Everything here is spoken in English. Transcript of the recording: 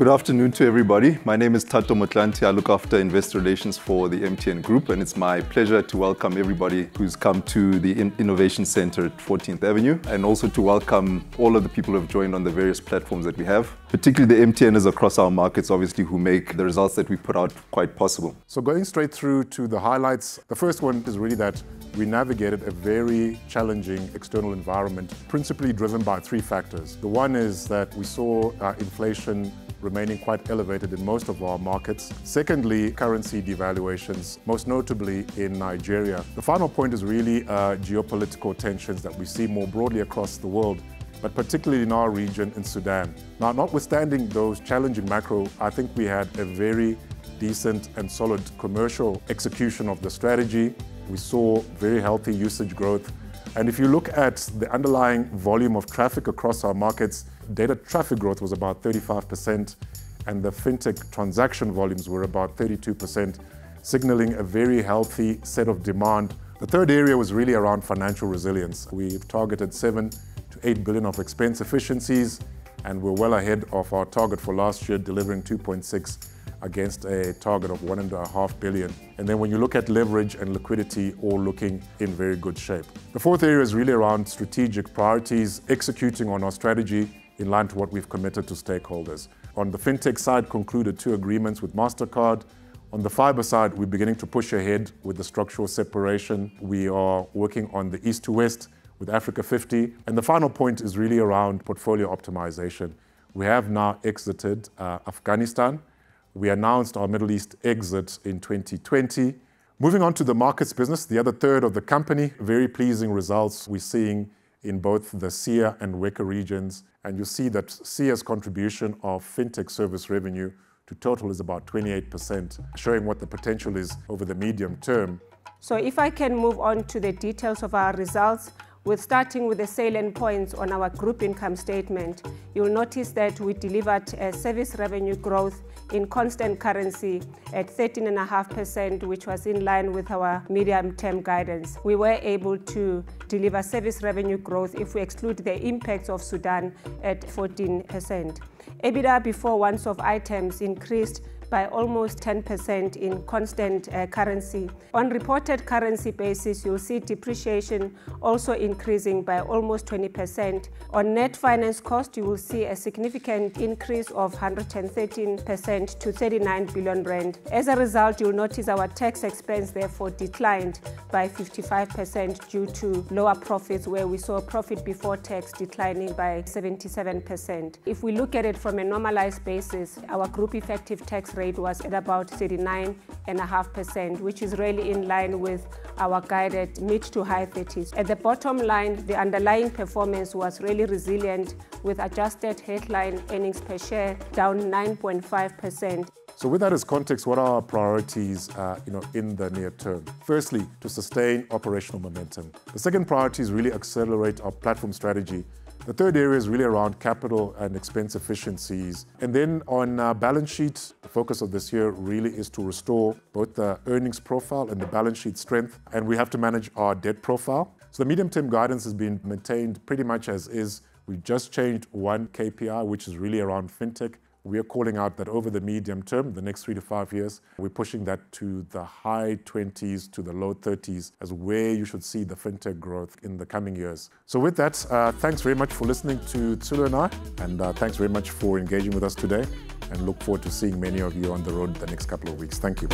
Good afternoon to everybody. My name is Tato Motlanti. I look after investor relations for the MTN Group, and it's my pleasure to welcome everybody who's come to the Innovation Center at 14th Avenue, and also to welcome all of the people who have joined on the various platforms that we have, particularly the MTNers across our markets, obviously, who make the results that we put out quite possible. So going straight through to the highlights, the first one is really that we navigated a very challenging external environment, principally driven by three factors. The one is that we saw inflation remaining quite elevated in most of our markets. Secondly, currency devaluations, most notably in Nigeria. The final point is really geopolitical tensions that we see more broadly across the world, but particularly in our region in Sudan. Now, notwithstanding those challenging macro, I think we had a very decent and solid commercial execution of the strategy. We saw very healthy usage growth. And if you look at the underlying volume of traffic across our markets, data traffic growth was about 35%, and the fintech transaction volumes were about 32%, signaling a very healthy set of demand. The third area was really around financial resilience. We've targeted 7 to 8 billion of expense efficiencies, and we're well ahead of our target for last year, delivering 2.6 against a target of 1.5 billion. And then when you look at leverage and liquidity, all looking in very good shape. The fourth area is really around strategic priorities, executing on our strategy in line to what we've committed to stakeholders. On the fintech side, concluded 2 agreements with MasterCard. On the fiber side, we're beginning to push ahead with the structural separation. We are working on the East to West with Africa 50. And the final point is really around portfolio optimization. We have now exited Afghanistan. We announced our Middle East exit in 2020. Moving on to the markets business, the other third of the company, very pleasing results we're seeing in both the SIA and WECA regions. And you see that SIA's contribution of fintech service revenue to total is about 28%, showing what the potential is over the medium term. So if I can move on to the details of our results, starting with the salient points on our group income statement, you'll notice that we delivered a service revenue growth in constant currency at 13.5%, which was in line with our medium-term guidance. We were able to deliver service revenue growth if we exclude the impacts of Sudan at 14%. EBITDA before once-off items increased by almost 10% in constant currency. On reported currency basis, you'll see depreciation also increasing by almost 20%. On net finance cost, you will see a significant increase of 113% to 39 billion rand. As a result, you'll notice our tax expense therefore declined by 55% due to lower profits, where we saw profit before tax declining by 77%. If we look at it from a normalized basis, our group effective tax rate was at about 39.5%, which is really in line with our guided mid to high 30s. At the bottom line, the underlying performance was really resilient, with adjusted headline earnings per share down 9.5%. So with that as context, what are our priorities in the near term? Firstly, to sustain operational momentum. The second priority is really accelerate our platform strategy. The third area is really around capital and expense efficiencies. And then on balance sheet, the focus of this year really is to restore both the earnings profile and the balance sheet strength. And we have to manage our debt profile. So the medium-term guidance has been maintained pretty much as is. We've just changed one KPI, which is really around fintech. We are calling out that over the medium term, the next 3 to 5 years, we're pushing that to the high 20s to the low 30s as where you should see the fintech growth in the coming years. So with that, thanks very much for listening to Tsulu and I, and thanks very much for engaging with us today, and look forward to seeing many of you on the road the next couple of weeks. Thank you.